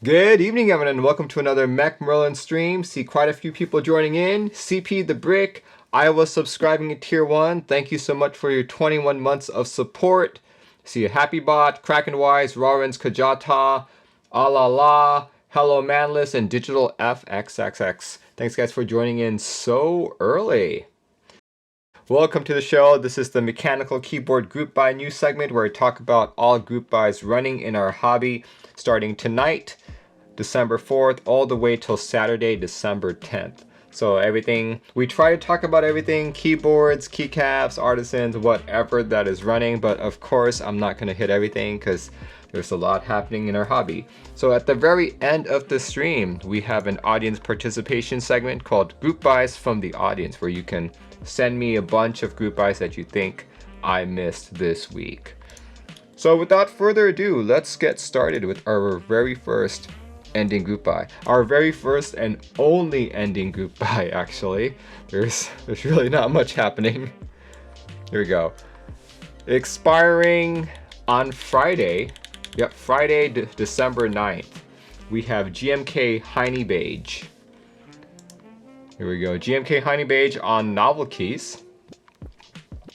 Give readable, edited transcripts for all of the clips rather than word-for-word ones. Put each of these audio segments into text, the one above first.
Good evening, everyone, and welcome to another Mech Merlin stream. See quite a few people joining in. CP the Brick, I was subscribing at Tier 1. Thank you so much for your 21 months of support. See a Happy Bot, Krakenwise, Rawrens, Kajata, Alala, Hello Manless, and Digital FXXX. Thanks, guys, for joining in so early. Welcome to the show. This is the Mechanical Keyboard Group Buy News segment where I talk about all group buys running in our hobby starting tonight, December 4th, all the way till Saturday, December 10th. So everything, we try to talk about everything, keyboards, keycaps, artisans, whatever that is running, but of course I'm not going to hit everything because there's a lot happening in our hobby. So at the very end of the stream, we have an audience participation segment called Group Buys from the Audience, where you can send me a bunch of group buys that you think I missed this week. So without further ado, let's get started with our very first ending group buy. Our very first and only ending group buy, actually. There's really not much happening. Here we go. Expiring on Friday. Yep, Friday, December 9th. We have GMK Hineybeige. Here we go. GMK Hineybeige on novel keys.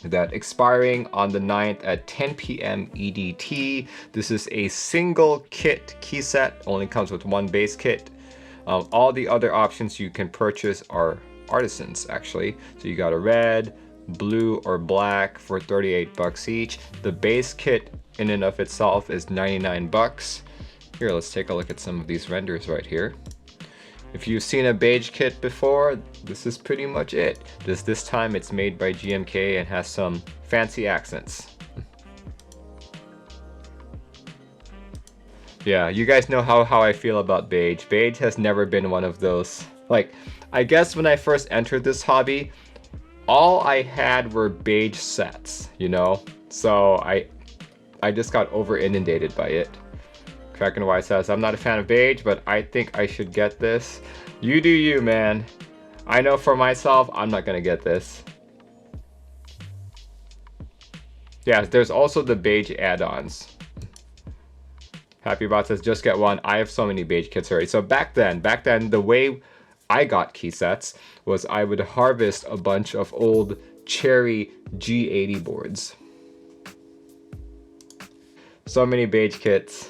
That expiring on the 9th at 10 p.m. EDT. This is a single kit key set, only comes with one base kit. All the other options you can purchase are artisans, actually. So you got a red, blue, or black for 38 bucks each. The base kit in and of itself is 99 bucks. Here, let's take a look at some of these renders right here. If you've seen a beige kit before, this is pretty much it. This time it's made by GMK and has some fancy accents. Yeah, you guys know how I feel about beige. Beige has never been one of those. Like, I guess when I first entered this hobby, all I had were beige sets, you know? So I just got over inundated by it. Krakenwise says, I'm not a fan of beige, but I think I should get this. You do you, man. I know for myself, I'm not gonna get this. Yeah, there's also the beige add-ons. HappyBot says, just get one. I have so many beige kits already. So back then, the way I got key sets was I would harvest a bunch of old Cherry G80 boards. So many beige kits.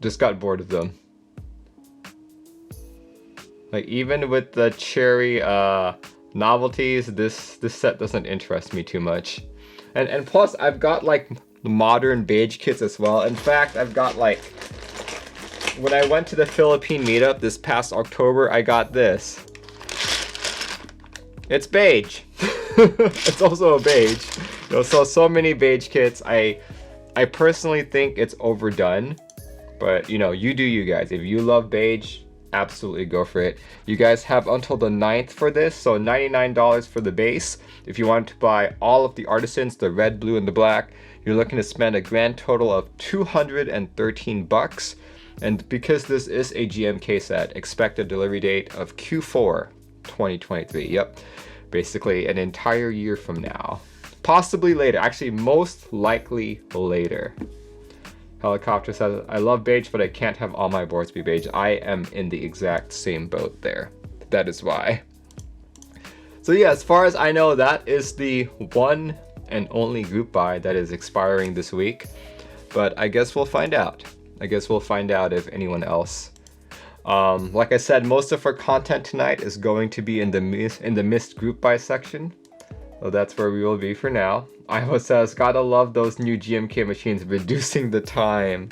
Just got bored of them. Like, even with the Cherry novelties, this set doesn't interest me too much. And plus, I've got like modern beige kits as well. In fact, I've got like, when I went to the Philippine meetup this past October, I got this. It's beige. It's also a beige. You know, so many beige kits. I personally think it's overdone. But, you know, you do you guys. If you love beige, absolutely go for it. You guys have until the 9th for this, so $99 for the base. If you want to buy all of the artisans, the red, blue, and the black, you're looking to spend a grand total of 213 bucks. And because this is a GMK set, expect a delivery date of Q4 2023. Yep, basically an entire year from now. Possibly later, actually most likely later. Helicopter says, I love beige, but I can't have all my boards be beige. I am in the exact same boat there. That is why. So yeah, as far as I know, that is the one and only group buy that is expiring this week. But I guess we'll find out. I guess we'll find out if anyone else. Like I said, most of our content tonight is going to be in the missed group buy section. So that's where we will be for now. Iowa says, gotta love those new GMK machines reducing the time.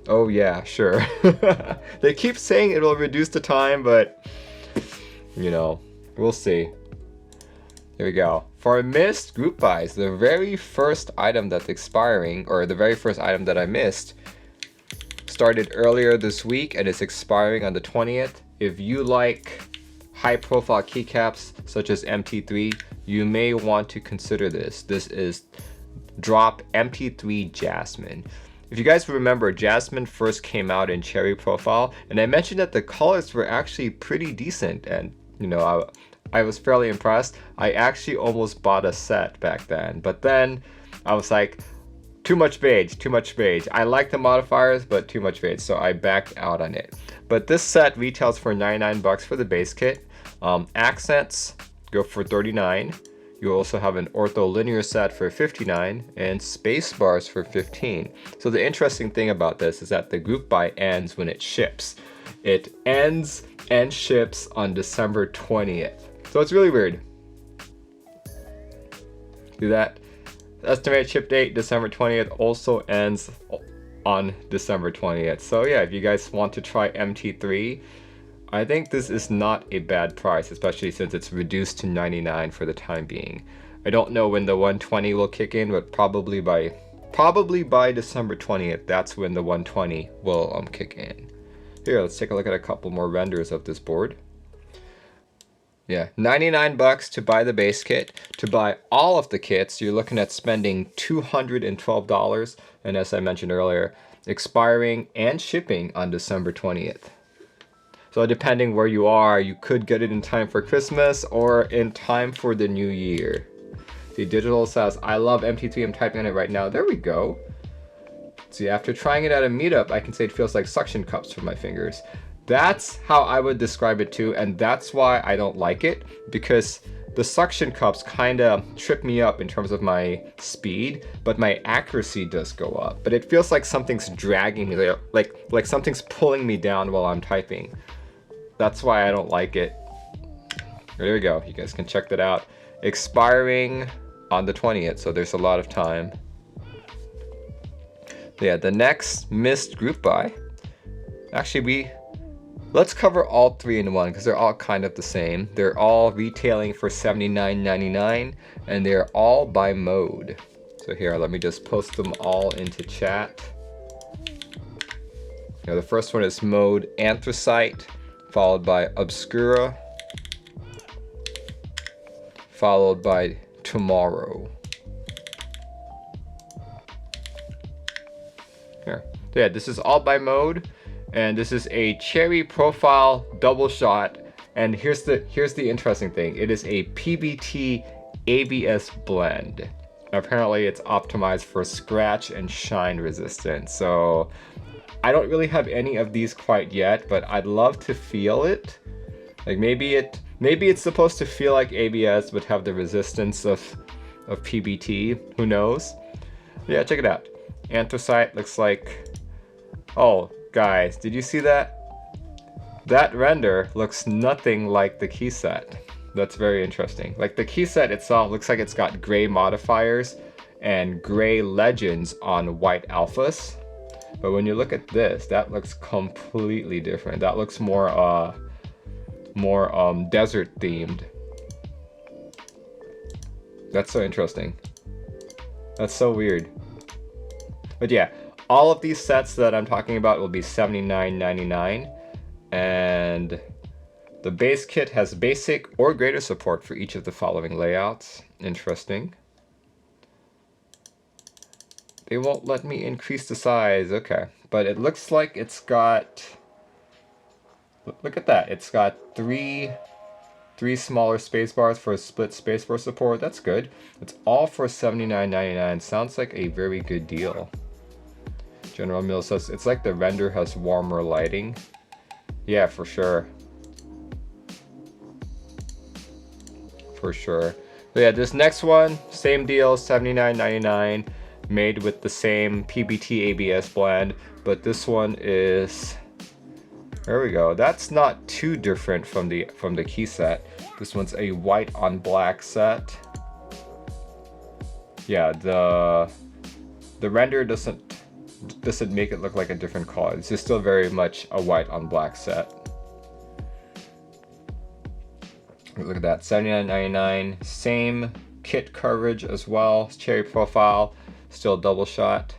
Oh yeah, sure. They keep saying it will reduce the time, but you know, we'll see. Here we go. For missed group buys, the very first item that's expiring, or the very first item that I missed, started earlier this week and is expiring on the 20th. If you like high-profile keycaps such as MT3, you may want to consider this. This is drop MT3 Jasmine. If you guys remember, Jasmine first came out in Cherry Profile, and I mentioned that the colors were actually pretty decent, and you know, I was fairly impressed. I actually almost bought a set back then, but then I was like, too much beige, too much beige. I like the modifiers, but too much beige, so I backed out on it. But this set retails for 99 bucks for the base kit. Accents go for 39. You also have an ortholinear set for 59 and space bars for 15. So the interesting thing about this is that the group buy ends when it ships. It ends and ships on December 20th. So it's really weird. Do that. Estimated ship date December 20th also ends on December 20th. So yeah, if you guys want to try MT3, I think this is not a bad price, especially since it's reduced to 99 for the time being. I don't know when the 120 will kick in, but probably by December 20th, that's when the 120 will kick in. Here, let's take a look at a couple more renders of this board. Yeah, 99 bucks to buy the base kit. To buy all of the kits, you're looking at spending $212, and as I mentioned earlier, expiring and shipping on December 20th. So depending where you are, you could get it in time for Christmas or in time for the new year. See, Digital says, I love MT3, I'm typing on it right now. There we go. See, after trying it at a meetup, I can say it feels like suction cups for my fingers. That's how I would describe it too, and that's why I don't like it, because the suction cups kind of trip me up in terms of my speed, but my accuracy does go up. But it feels like something's dragging me, like something's pulling me down while I'm typing. That's why I don't like it. There we go. You guys can check that out. Expiring on the 20th, so there's a lot of time. Yeah, the next missed group buy. Actually, let's cover all three in one because they're all kind of the same. They're all retailing for $79.99 and they're all by mode. So here, let me just post them all into chat. Now, the first one is mode Anthracite, followed by Obscura, followed by Tomorrow. Here. So yeah, this is all by mode, and this is a cherry profile double shot. And here's the interesting thing. It is a PBT ABS blend. Apparently it's optimized for scratch and shine resistance. So I don't really have any of these quite yet, but I'd love to feel it. Like maybe it's supposed to feel like ABS but have the resistance of PBT. Who knows? Yeah, check it out. Anthracite looks like, oh guys, did you see that? That render looks nothing like the key set. That's very interesting. Like the key set itself looks like it's got gray modifiers and gray legends on white alphas. But when you look at this, that looks completely different. That looks more desert themed. That's so interesting. That's so weird. But yeah, all of these sets that I'm talking about will be $79.99, and the base kit has basic or greater support for each of the following layouts. Interesting. They won't let me increase the size. Okay, but it looks like it's got, look at that, it's got three smaller space bars for split spacebar support. That's good. It's all for $79.99. Sounds like a very good deal. General Mills says it's like the render has warmer lighting. Yeah, for sure. For sure. But yeah, this next one, same deal, $79.99, made with the same PBT ABS blend, but this one is, there we go. That's not too different from the key set. This one's a white on black set. Yeah, the render doesn't make it look like a different color. This is still very much a white on black set. Look at that, $79.99. Same kit coverage as well. Cherry profile, still double shot.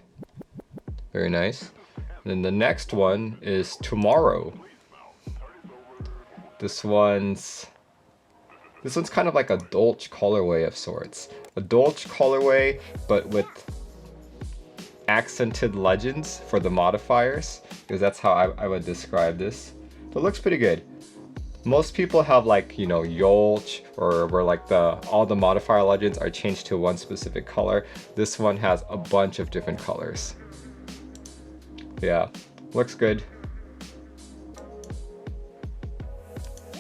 Very nice. And then the next one is Tomorrow. This one's kind of like a Dolce colorway of sorts. A Dolce colorway, but with accented legends for the modifiers, because that's how I would describe this. But it looks pretty good. Most people have like, you know, Yolch, or where like all the modifier legends are changed to one specific color. This one has a bunch of different colors. Yeah, looks good.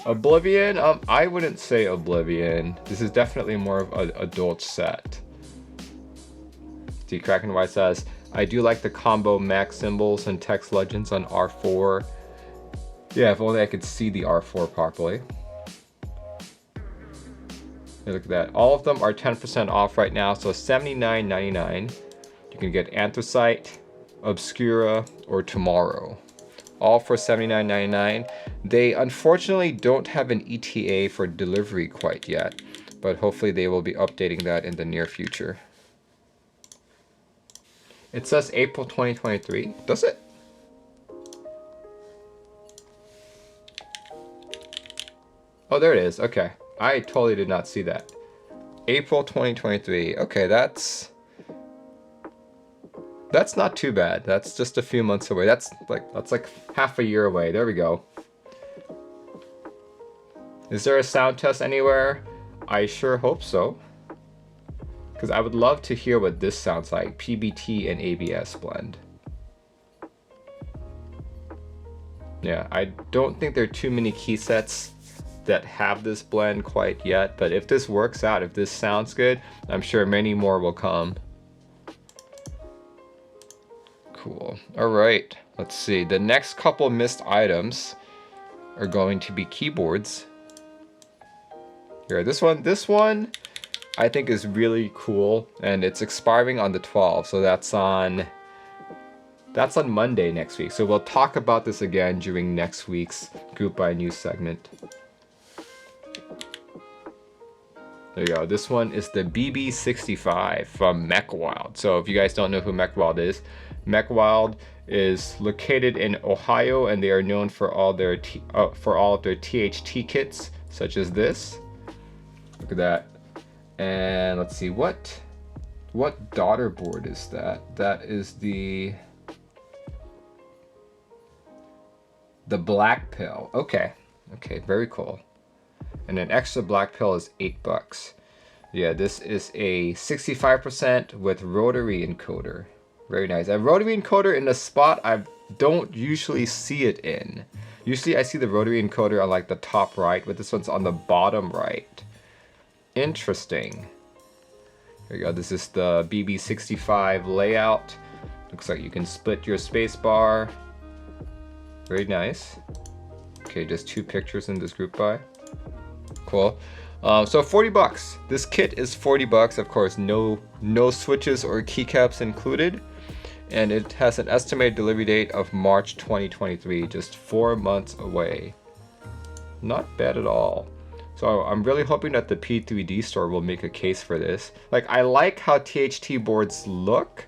Oblivion, I wouldn't say Oblivion. This is definitely more of a adult set. See, Kraken White says, I do like the combo max symbols and text legends on R4. Yeah, if only I could see the R4 properly. Hey, look at that. All of them are 10% off right now, so $79.99. You can get Anthracite, Obscura, or Tomorrow. All for $79.99. They unfortunately don't have an ETA for delivery quite yet, but hopefully they will be updating that in the near future. It says April 2023. Does it? Oh, there it is. Okay. I totally did not see that. April 2023. Okay, that's not too bad. That's just a few months away. That's like half a year away. There we go. Is there a sound test anywhere? I sure hope so. Because I would love to hear what this sounds like. PBT and ABS blend. Yeah, I don't think there are too many key sets that have this blend quite yet. But if this works out, if this sounds good, I'm sure many more will come. Cool. All right, let's see. The next couple missed items are going to be keyboards. Here, this one I think is really cool, and it's expiring on the 12th, so that's on Monday next week. So we'll talk about this again during next week's Group by News segment. There you go. This one is the BB65 from MechWild. So if you guys don't know who MechWild is, MechWild is located in Ohio, and they are known for all of their THT kits, such as this. Look at that. And let's see, what daughter board is that? That is the black pill. Okay, very cool. And an extra black pill is $8. Yeah, this is a 65% with rotary encoder. Very nice. A rotary encoder in a spot I don't usually see it in. Usually I see the rotary encoder on like the top right, but this one's on the bottom right. Interesting. Here you go. This is the BB65 layout. Looks like you can split your space bar. Very nice. Okay, just 2 pictures in this group buy. Cool. So $40. This kit is $40. Of course, no switches or keycaps included. And it has an estimated delivery date of March 2023, just 4 months away. Not bad at all. So I'm really hoping that the P3D store will make a case for this. Like, I like how THT boards look,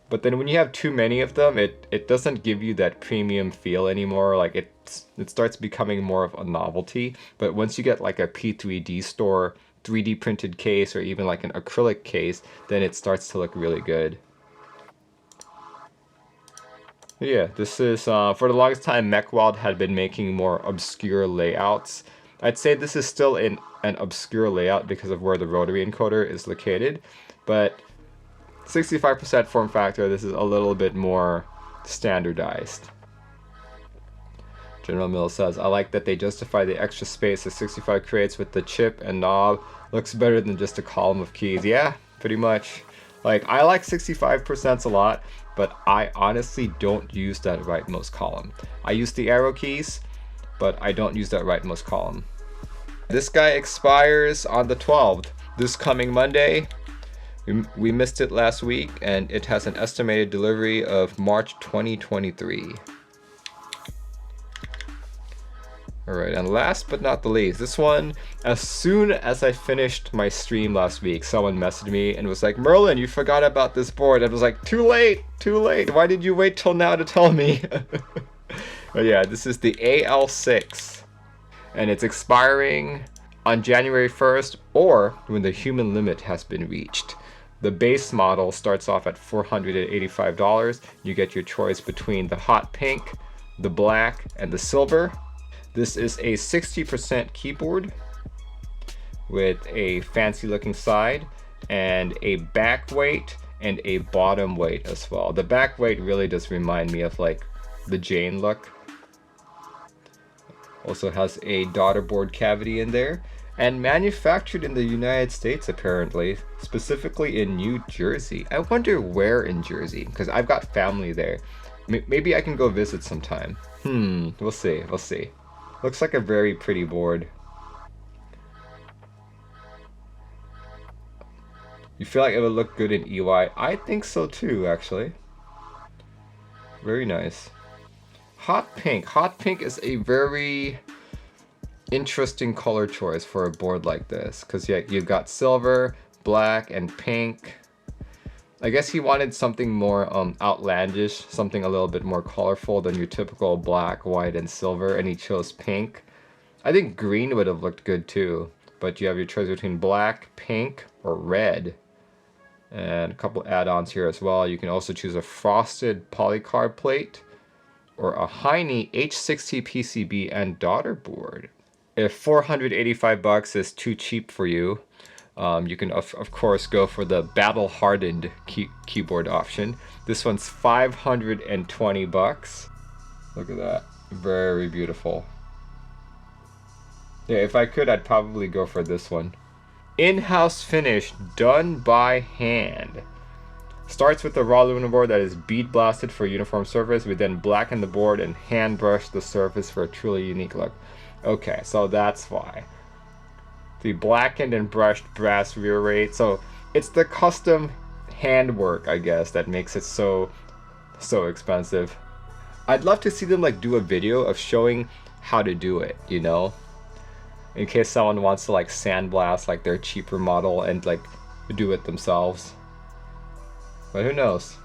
but then when you have too many of them, it doesn't give you that premium feel anymore. Like, it starts becoming more of a novelty. But once you get like a P3D store 3D printed case, or even like an acrylic case, then it starts to look really good. Yeah, this is, for the longest time, MechWild had been making more obscure layouts. I'd say this is still in an obscure layout because of where the rotary encoder is located, but 65% form factor, this is a little bit more standardized. General Mills says, I like that they justify the extra space that 65 creates with the chip and knob. Looks better than just a column of keys. Yeah, pretty much. Like, I like 65% a lot, but I honestly don't use that rightmost column. I use the arrow keys, but I don't use that rightmost column. This guy expires on the 12th, this coming Monday. We missed it last week, and it has an estimated delivery of March 2023. Alright, and last but not the least, this one, as soon as I finished my stream last week, someone messaged me and was like, Merlin, you forgot about this board. And I was like, too late, why did you wait till now to tell me? But yeah, this is the AL6, and it's expiring on January 1st, or when the human limit has been reached. The base model starts off at $485. You get your choice between the hot pink, the black, and the silver. This is a 60% keyboard with a fancy looking side and a back weight and a bottom weight as well. The back weight really does remind me of like the Jane look. Also has a daughter board cavity in there, and manufactured in the United States apparently, specifically in New Jersey. I wonder where in Jersey, because I've got family there. Maybe I can go visit sometime. We'll see, we'll see. Looks like a very pretty board. You feel like it would look good in EY? I think so too, actually. Very nice. Hot pink. Hot pink is a very interesting color choice for a board like this, because yeah, you've got silver, black, and pink. I guess he wanted something more outlandish, something a little bit more colorful than your typical black, white, and silver, and he chose pink. I think green would have looked good too, but you have your choice between black, pink, or red. And a couple add-ons here as well. You can also choose a frosted polycarb plate or a Hiney H60 PCB and daughter board. If 485 bucks is too cheap for you, you can of course go for the battle-hardened keyboard option. This one's 520 bucks. Look at that, very beautiful. Yeah, if I could, I'd probably go for this one. In-house finish, done by hand. Starts with the raw aluminum board that is bead blasted for a uniform surface. We then blacken the board and hand brush the surface for a truly unique look. Okay, so that's why. The blackened and brushed brass rear rate. So it's the custom handwork, I guess, that makes it so expensive. I'd love to see them like do a video of showing how to do it, you know? In case someone wants to like sandblast like their cheaper model and like do it themselves. But who knows?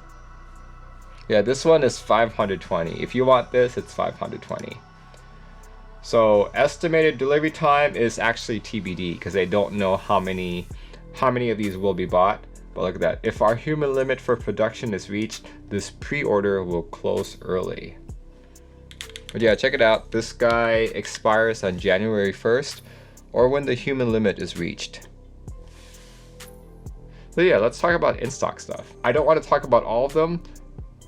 Yeah, this one is 520. If you want this, it's 520. So estimated delivery time is actually TBD because they don't know how many of these will be bought. But look at that. If our human limit for production is reached, this pre-order will close early. But yeah, check it out. This guy expires on January 1st or when the human limit is reached. So yeah, let's talk about in-stock stuff. I don't want to talk about all of them,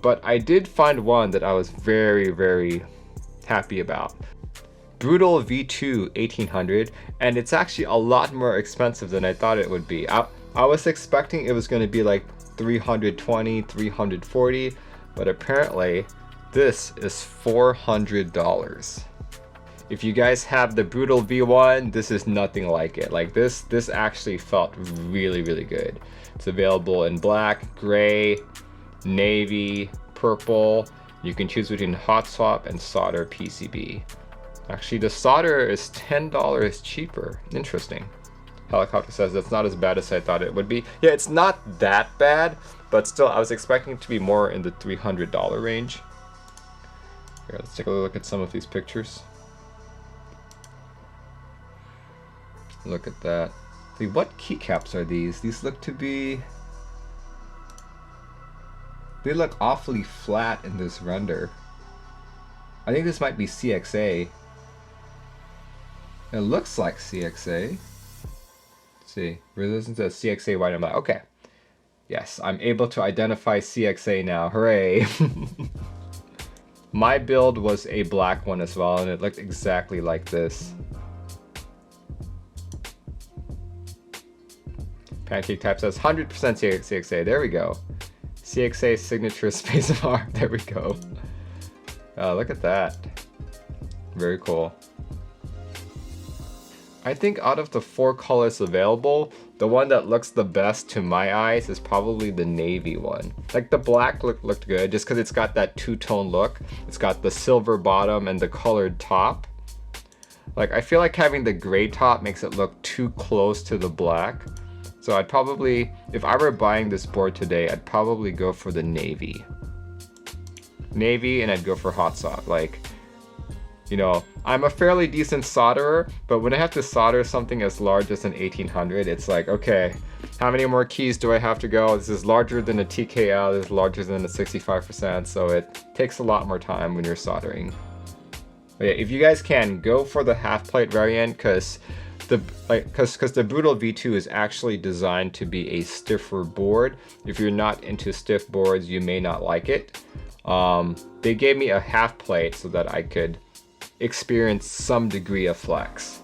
but I did find one that I was very, very happy about. Brutal V2 1800, and it's actually a lot more expensive than I thought it would be. I was expecting it was going to be like 320, 340, but apparently this is $400. If you guys have the Brutal V1, this is nothing like it. Like this actually felt really, really good. It's available in black, gray, navy, purple. You can choose between hot swap and solder PCB. Actually, the solder is $10 cheaper. Interesting. Helicopter says that's not as bad as I thought it would be. Yeah, it's not that bad, but still, I was expecting it to be more in the $300 range. Here, let's take a look at some of these pictures. Look at that. See, what keycaps are these? These look to be... They look awfully flat in this render. I think this might be CXA. It looks like CXA. Let's see. Resistance to CXA white and black. Okay. Yes, I'm able to identify CXA now. Hooray! My build was a black one as well, and it looked exactly like this. Pancake Type says 100% CXA. There we go. CXA signature space bar. There we go. Look at that. Very cool. I think out of the 4 colors available, the one that looks the best to my eyes is probably the navy one. Like the black looked good just because it's got that two-tone look. It's got the silver bottom and the colored top. Like I feel like having the gray top makes it look too close to the black. So I'd probably, if I were buying this board today, I'd probably go for the navy. Navy, and I'd go for hot swap. Like, you know, I'm a fairly decent solderer, but when I have to solder something as large as an 1800, it's like, okay, how many more keys do I have to go? This is larger than a TKL, this is larger than a 65%, so it takes a lot more time when you're soldering. But yeah, if you guys can, go for the half plate variant, because the Brutal V2 is actually designed to be a stiffer board. If you're not into stiff boards, you may not like it. They gave me a half plate so that I could experience some degree of flex.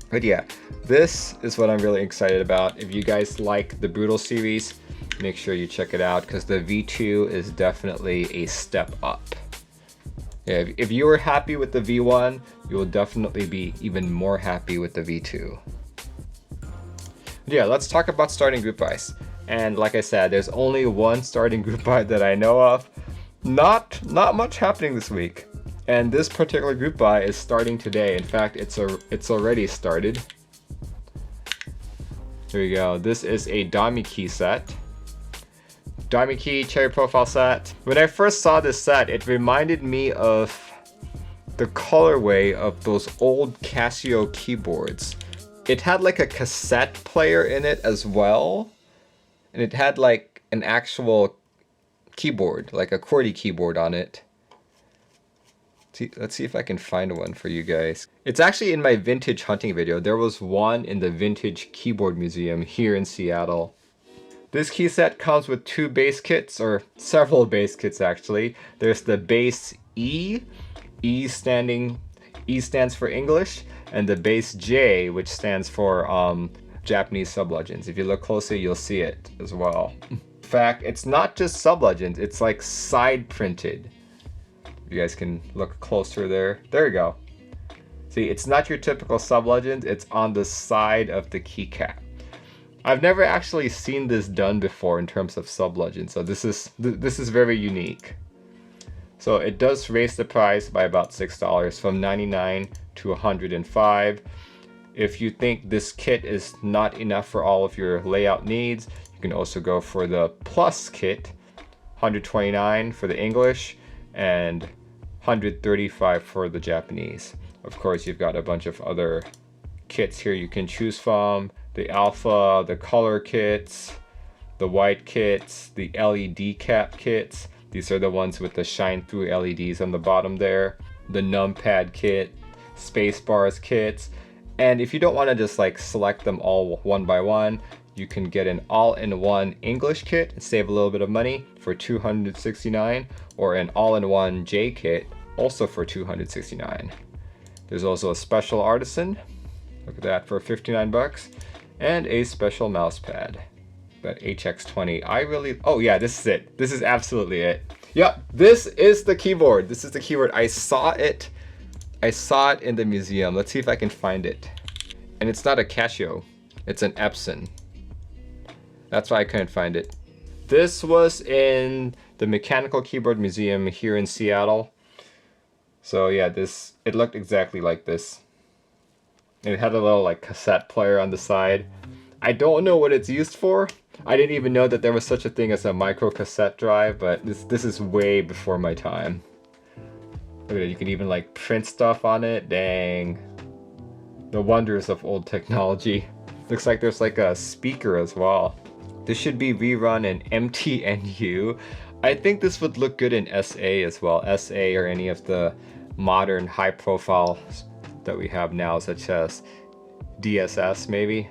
But yeah, this is what I'm really excited about. If you guys like the Brutal series, make sure you check it out, because the V2 is definitely a step up. Yeah, if you were happy with the V1, you will definitely be even more happy with the V2. Yeah, let's talk about starting group buys. And like I said, there's only one starting group buy that I know of. Not much happening this week. And this particular group buy is starting today. In fact, it's already started. Here we go. This is a Divinikey set. Divinikey Cherry Profile set. When I first saw this set, it reminded me of the colorway of those old Casio keyboards. It had like a cassette player in it as well. And it had like an actual keyboard, like a QWERTY keyboard on it. Let's see if I can find one for you guys. It's actually in my vintage hunting video. There was one in the Vintage Keyboard Museum here in Seattle. This key set comes with two base kits, or several base kits actually. There's the base E. E stands for English, and the base J, which stands for Japanese sublegends. If you look closely, you'll see it as well. In fact, it's not just sublegends, it's like side printed. You guys can look closer there. There you go. See, it's not your typical sublegend, it's on the side of the keycap. I've never actually seen this done before in terms of sublegend, so this is very unique. So it does raise the price by about $6 from $99 to $105. If you think this kit is not enough for all of your layout needs, you can also go for the Plus kit, $129 for the English and $135 for the Japanese. Of course, you've got a bunch of other kits here you can choose from. The Alpha, the color kits, the white kits, the LED cap kits. These are the ones with the shine through LEDs on the bottom there. The numpad kit, space bars kits. And if you don't want to just like select them all one by one, you can get an all-in-one English kit and save a little bit of money for $269, or an all-in-one J kit also for $269. There's also a special artisan, look at that, for 59 bucks, and a special mouse pad, that HX20. Oh yeah, this is it. This is absolutely it. Yep, this is the keyboard. This is the keyboard. I saw it in the museum. Let's see if I can find it. And it's not a Casio, it's an Epson. That's why I couldn't find it. This was in the Mechanical Keyboard Museum here in Seattle. So yeah, it looked exactly like this. And it had a little like cassette player on the side. I don't know what it's used for. I didn't even know that there was such a thing as a micro cassette drive, but this is way before my time. Look at it, you can even like print stuff on it. Dang. The wonders of old technology. Looks like there's like a speaker as well. This should be rerun in MTNU. I think this would look good in SA as well. SA or any of the modern high profiles that we have now, such as DSS maybe.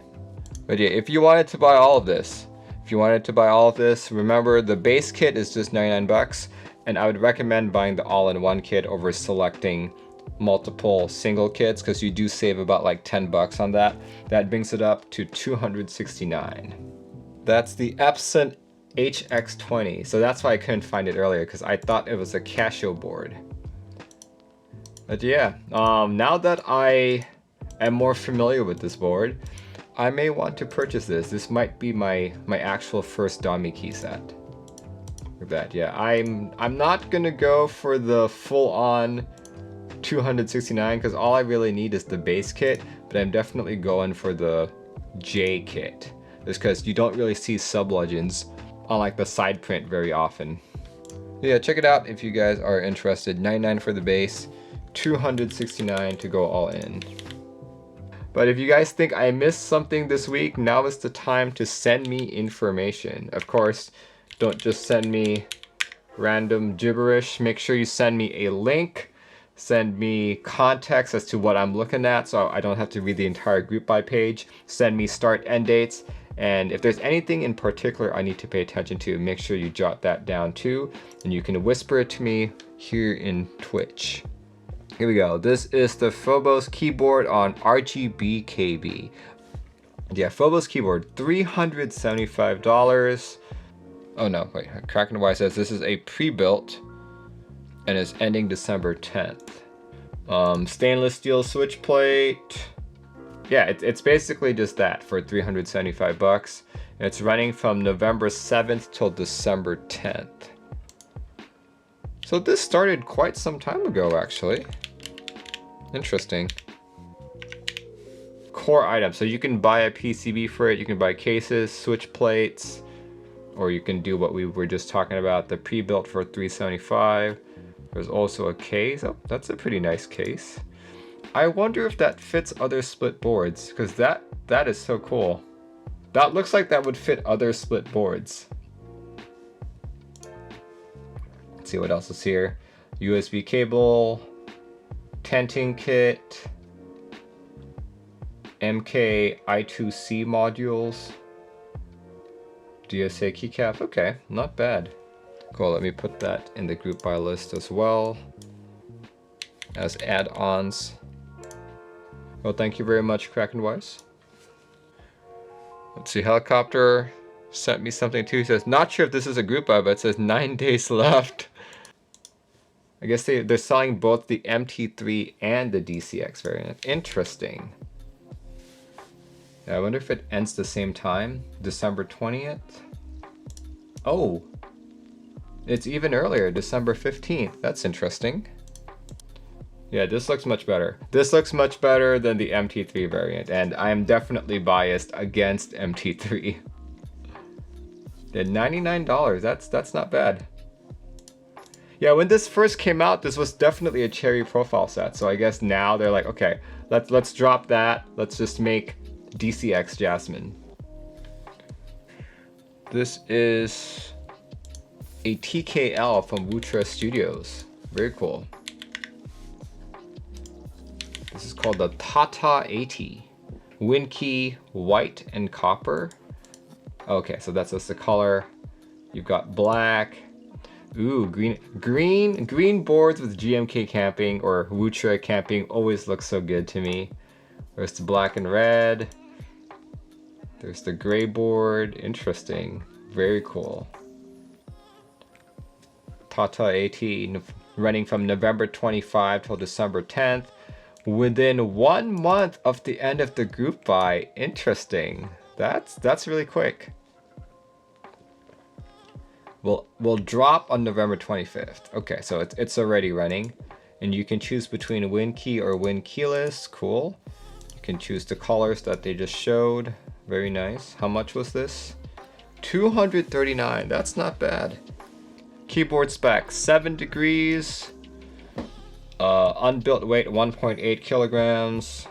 But yeah, if you wanted to buy all of this, remember the base kit is just 99 bucks, and I would recommend buying the all-in-one kit over selecting multiple single kits, because you do save about like 10 bucks on that. That brings it up to 269. That's the Epson HX20. So that's why I couldn't find it earlier, because I thought it was a Casio board. But yeah, now that I am more familiar with this board, I may want to purchase this. This might be my actual first Divinikey set. Look at that. Yeah, I'm not gonna go for the full-on 269, because all I really need is the base kit, but I'm definitely going for the J kit, just because you don't really see sublegends on like the side print very often. Yeah, check it out if you guys are interested. 99 for the base, 269 to go all in. But if you guys think I missed something this week, now is the time to send me information. Of course, don't just send me random gibberish, make sure you send me a link. Send me context as to what I'm looking at so I don't have to read the entire group buy page. Send me start end dates. And if there's anything in particular I need to pay attention to, make sure you jot that down too. And you can whisper it to me here in Twitch. Here we go. This is the Phobos keyboard on RGB KB. Yeah, Phobos keyboard, $375. Oh no, wait, Kraken Y says this is a pre-built and it's ending December 10th. Stainless steel switch plate. Yeah, it's basically just that for 375 bucks. It's running from November 7th till December 10th. So this started quite some time ago, actually. Interesting. Core item. So you can buy a PCB for it. You can buy cases, switch plates, or you can do what we were just talking about, the pre-built for 375. There's also a case. Oh, that's a pretty nice case. I wonder if that fits other split boards, because that is so cool. That looks like that would fit other split boards. Let's see what else is here. USB cable, tenting kit, MK I2C modules, DSA keycap. Okay, not bad. Cool, let me put that in the group buy list as well as add-ons. Well, thank you very much, Krakenwise. Let's see, Helicopter sent me something too. He says, not sure if this is a group buy, but it says 9 days left. I guess they're selling both the MT3 and the DCX variant. Interesting. Yeah, I wonder if it ends the same time, December 20th. Oh, it's even earlier, December 15th. That's interesting. Yeah, this looks much better. This looks much better than the MT3 variant, and I am definitely biased against MT3. At $99, that's not bad. Yeah, when this first came out, this was definitely a cherry profile set. So I guess now they're like, okay, let's drop that. Let's just make DCX Jasmine. This is a TKL from Wutra Studios. Very cool. This is called the Tata 80. Winkey white and copper. Okay, so that's just the color. You've got black. Ooh, green boards with GMK camping or Wutra camping always looks so good to me. There's the black and red. There's the gray board. Interesting. Very cool. Tata 80 running from November 25 till December 10th. Within 1 month of the end of the group buy. Interesting. That's really quick. We'll drop on November 25th. Okay, so it's already running. And you can choose between Winkey or Winkeyless. Cool. You can choose the colors that they just showed. Very nice. How much was this? $239. That's not bad. Keyboard spec 7 degrees. Unbuilt weight 1.8 kilograms.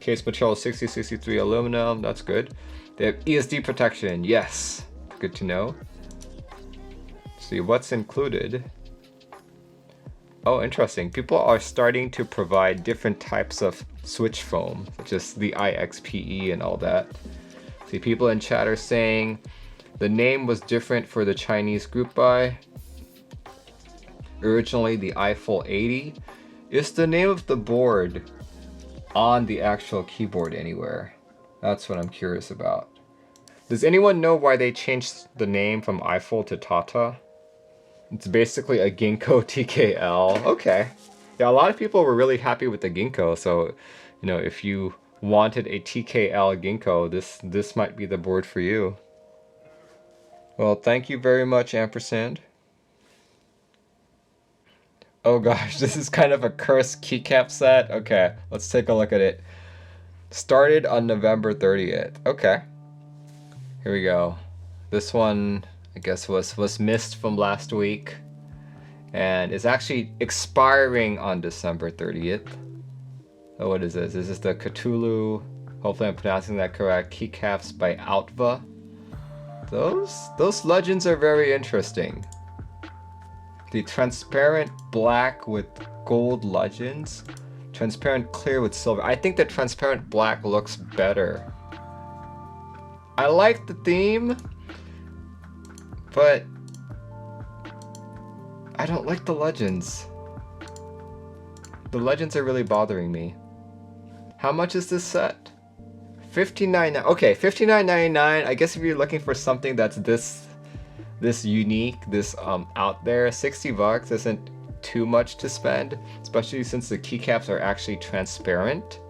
Case material 6063 aluminum. That's good. They have ESD protection. Yes. Good to know. See what's included. Oh, interesting. People are starting to provide different types of switch foam, such as the IXPE and all that. See, people in chat are saying the name was different for the Chinese group buy. Originally, the Eiffel 80. Is the name of the board on the actual keyboard anywhere? That's what I'm curious about. Does anyone know why they changed the name from Eiffel to Tata? It's basically a Ginkgo TKL. Okay. Yeah, a lot of people were really happy with the Ginkgo, so you know, if you wanted a TKL Ginkgo, this might be the board for you. Well, thank you very much, Ampersand. Oh gosh, this is kind of a cursed keycap set. Okay, let's take a look at it. Started on November 30th. Okay. Here we go. This one, I guess, was missed from last week. And is actually expiring on December 30th. Oh, what is this? This is the Cthulhu, hopefully I'm pronouncing that correct, Keycaps by Outva. Those legends are very interesting. The transparent black with gold legends. Transparent clear with silver. I think the transparent black looks better. I like the theme, but I don't like the legends. The legends are really bothering me. How much is this set? $59. Okay, $59.99. I guess if you're looking for something that's this unique, this out there, $60 isn't too much to spend, especially since the keycaps are actually transparent.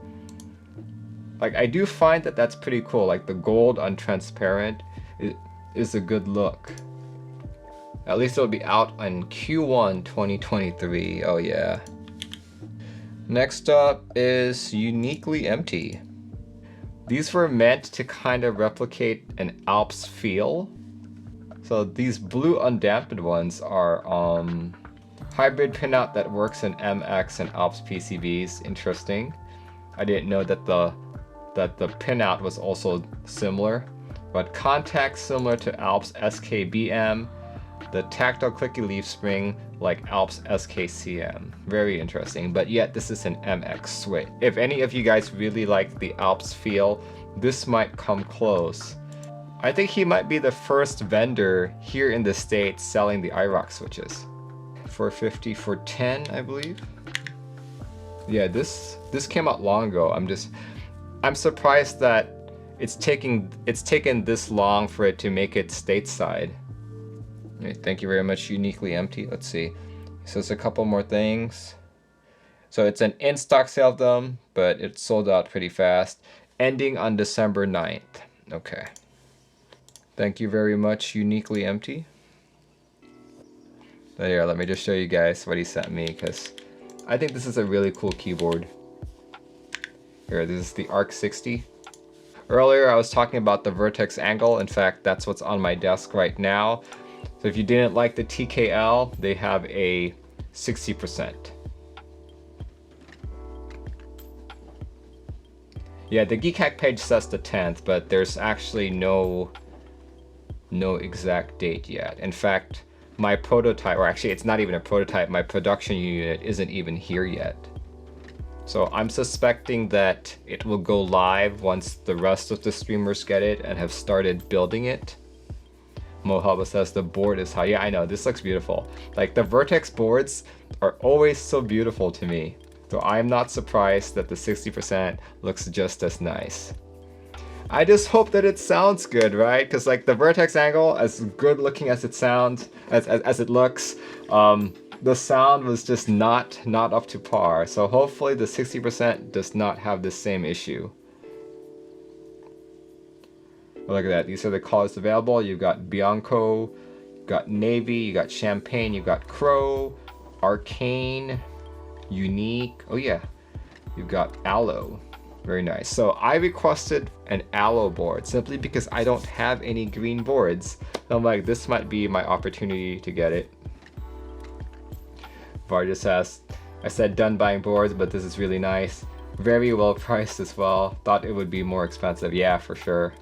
Like, I do find that that's pretty cool. Like, the gold on transparent is a good look. At least it'll be out in Q1 2023. Oh yeah. Next up is Uniquely Empty. These were meant to kind of replicate an Alps feel. So these blue undampened ones are hybrid pinout that works in MX and Alps PCBs. Interesting. I didn't know that the pinout was also similar, but contact similar to Alps SKBM. The tactile clicky leaf spring like Alps SKCM. Very interesting, but yet this is an MX switch. If any of you guys really like the Alps feel, this might come close. I think he might be the first vendor here in the States selling the IROC switches. $450 for 10, I believe. Yeah, this came out long ago. I'm surprised that it's taken this long for it to make it stateside. Okay, thank you very much, Uniquely Empty. Let's see. So it's a couple more things. So it's an in-stock sale of them, but it sold out pretty fast, ending on December 9th. Okay. Thank you very much, Uniquely Empty. But here, let me just show you guys what he sent me, because I think this is a really cool keyboard. Here, this is the Arc 60. Earlier, I was talking about the vertex angle. In fact, that's what's on my desk right now. So if you didn't like the TKL, they have a 60%. Yeah, the Geek Hack page says the 10th, but there's actually no exact date yet. In fact, my prototype, or actually it's not even a prototype, my production unit isn't even here yet. So I'm suspecting that it will go live once the rest of the streamers get it and have started building it. Mohaba says the board is high. Yeah, I know, this looks beautiful. Like, the Vertex boards are always so beautiful to me. So I'm not surprised that the 60% looks just as nice. I just hope that it sounds good, right? Because like the vertex angle, as good looking as it sounds, as it looks, the sound was just not up to par. So hopefully the 60% does not have the same issue. But look at that, these are the colors available. You've got Bianco, you've got Navy, you got Champagne, you've got Crow, Arcane, Unique, oh yeah, you've got Aloe. Very nice. So I requested an aloe board simply because I don't have any green boards. So I'm like, this might be my opportunity to get it. Vargas says, I said done buying boards, but this is really nice. Very well priced as well. Thought it would be more expensive. Yeah, for sure.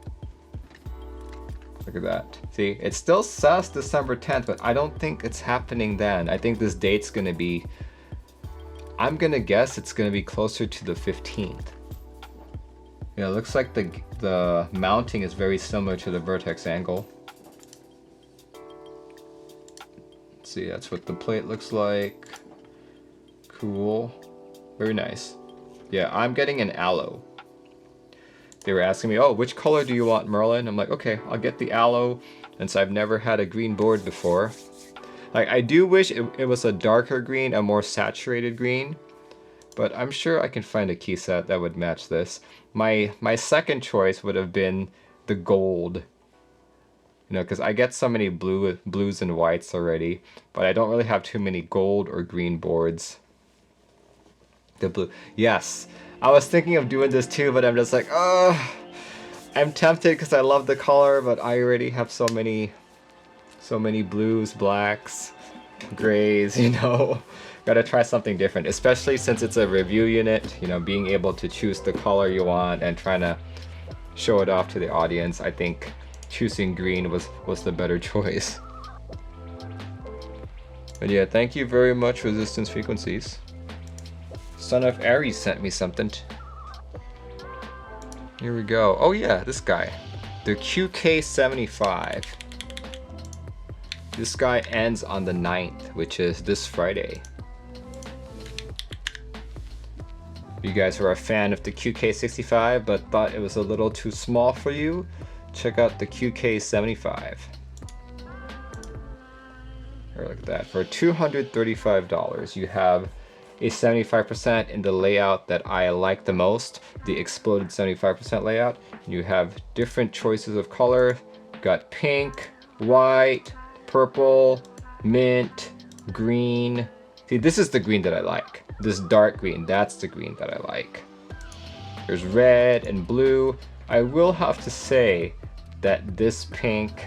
Look at that. See, it still says December 10th, but I don't think it's happening then. I think this date's gonna be, I'm gonna guess it's gonna be closer to the 15th. Yeah, it looks like the mounting is very similar to the vertex angle. Let's see, that's what the plate looks like. Cool. Very nice. Yeah, I'm getting an aloe. They were asking me, oh, which color do you want, Merlin? I'm like, okay, I'll get the aloe, since I've never had a green board before. Like, I do wish it was a darker green, a more saturated green, but I'm sure I can find a key set that would match this. My second choice would have been the gold. You know, because I get so many blues and whites already, but I don't really have too many gold or green boards. The blue, yes. I was thinking of doing this too, but I'm just like, I'm tempted because I love the color, but I already have so many blues, blacks, grays, you know. Gotta try something different, especially since it's a review unit, you know, being able to choose the color you want and trying to show it off to the audience. I think choosing green was the better choice. But yeah, thank you very much, Resistance Frequencies. Son of Aries sent me something. Here we go. Oh yeah, this guy. The QK75. This guy ends on the 9th, which is this Friday. If you guys were a fan of the QK65 but thought it was a little too small for you, check out the QK75. Here, look at that. For $235, you have a 75% in the layout that I like the most, the exploded 75% layout. You have different choices of color. Got pink, white, purple, mint, green. See, this is the green that I like. This dark green, that's the green that I like. There's red and blue. I will have to say that this pink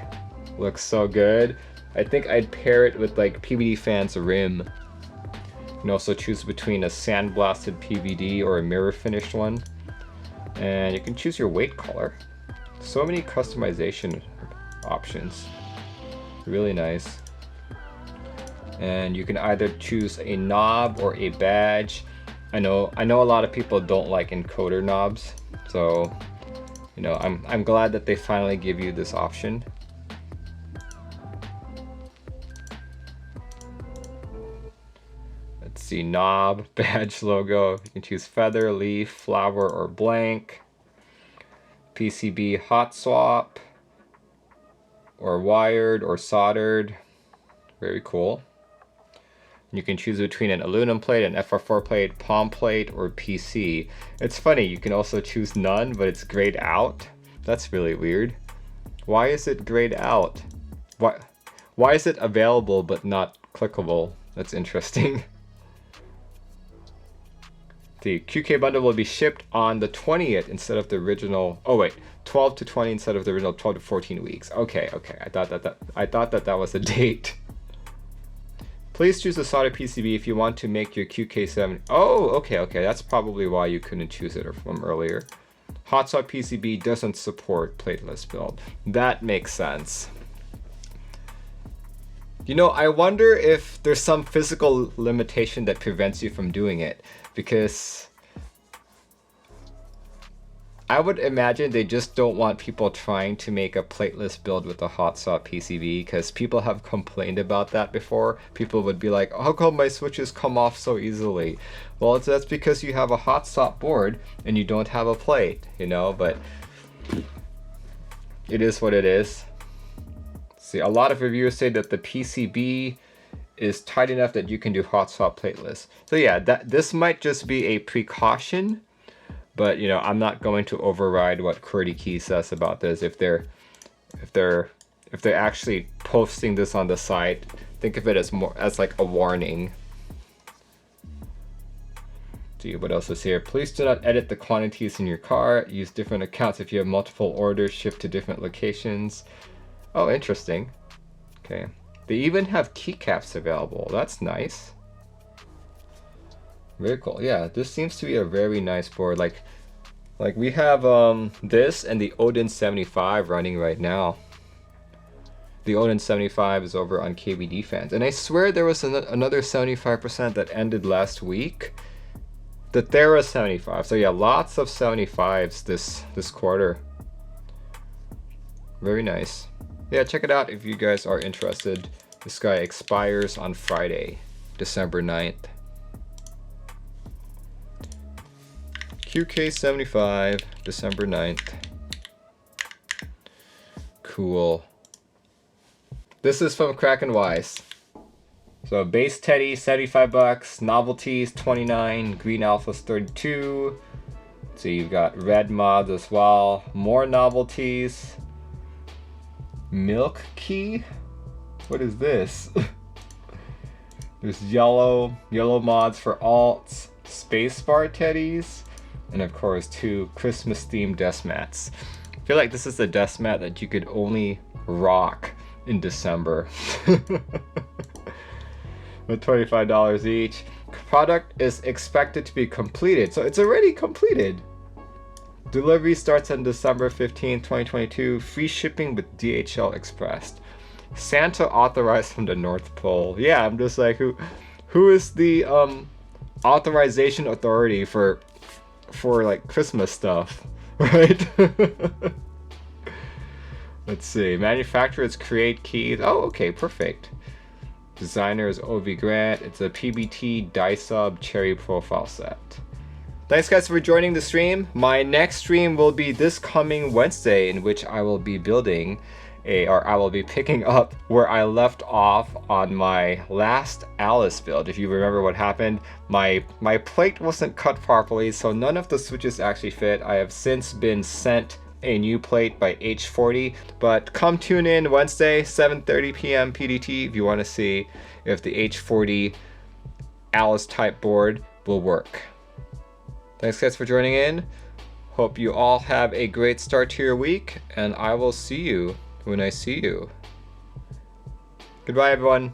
looks so good. I think I'd pair it with like PVD Fan's rim. You can also choose between a sandblasted PVD or a mirror finished one. And you can choose your weight color. So many customization options. Really nice. And you can either choose a knob or a badge. I know a lot of people don't like encoder knobs, so you know, I'm glad that they finally give you this option. Let's see, knob, badge logo. You can choose feather, leaf, flower, or blank. PCB hot swap, or wired, or soldered. Very cool. You can choose between an aluminum plate, an FR4 plate, palm plate, or PC. It's funny, you can also choose none, but it's grayed out. That's really weird. Why is it grayed out? Why is it available but not clickable? That's interesting. The QK bundle will be shipped on the 20th instead of the original. Oh wait, 12 to 20 instead of the original 12 to 14 weeks. Okay. I thought that was a date. Please choose a solder PCB if you want to make your QK7. Oh, okay. That's probably why you couldn't choose it from earlier. Hot swap PCB doesn't support plateless build. That makes sense. You know, I wonder if there's some physical limitation that prevents you from doing it, because I would imagine they just don't want people trying to make a plateless build with a hot swap PCB, because people have complained about that before. People would be like, how come my switches come off so easily? Well, that's because you have a hot swap board and you don't have a plate, you know, but it is what it is. See, a lot of reviewers say that the PCB is tight enough that you can do hot swap plateless. So yeah, this might just be a precaution. But you know, I'm not going to override what QWERTY Key says about this. If they're actually posting this on the site, think of it as more as like a warning. See what else is here. Please do not edit the quantities in your car. Use different accounts if you have multiple orders shipped to different locations. Oh, interesting. Okay. They even have keycaps available. That's nice. Very cool. Yeah, this seems to be a very nice board. Like we have this and the Odin 75 running right now. The Odin 75 is over on KBD Fans, and I swear there was another 75% that ended last week. The Thera 75. So yeah, lots of 75s this quarter. Very nice. Yeah, check it out if you guys are interested. This guy expires on Friday, December 9th. QK75, December 9th. Cool. This is from Kraken Wise. So base Teddy, $75. Novelties, $29. Green Alphas, $32. So you've got red mods as well. More novelties. Milk Key? What is this? There's yellow mods for alts. Spacebar Teddies. And of course, 2 Christmas-themed desk mats. I feel like this is a desk mat that you could only rock in December. With $25 each. Product is expected to be completed, so it's already completed. Delivery starts on December 15, 2022. Free shipping with DHL Express. Santa authorized from the North Pole. Yeah, I'm just like, who is the authorization authority for like Christmas stuff, right? Let's see. Manufacturers create keys. Oh, okay, perfect. Designer is OV Grant. It's a PBT Dye-Sub Cherry Profile set. Thanks guys for joining the stream. My next stream will be this coming Wednesday, in which I will be building I will be picking up where I left off on my last Alice build. If you remember what happened, my plate wasn't cut properly, so none of the switches actually fit. I have since been sent a new plate by H40, but come tune in Wednesday, 7:30 p.m. PDT if you want to see if the H40 Alice type board will work. Thanks guys for joining in. Hope you all have a great start to your week, and I will see you when I see you. Goodbye everyone.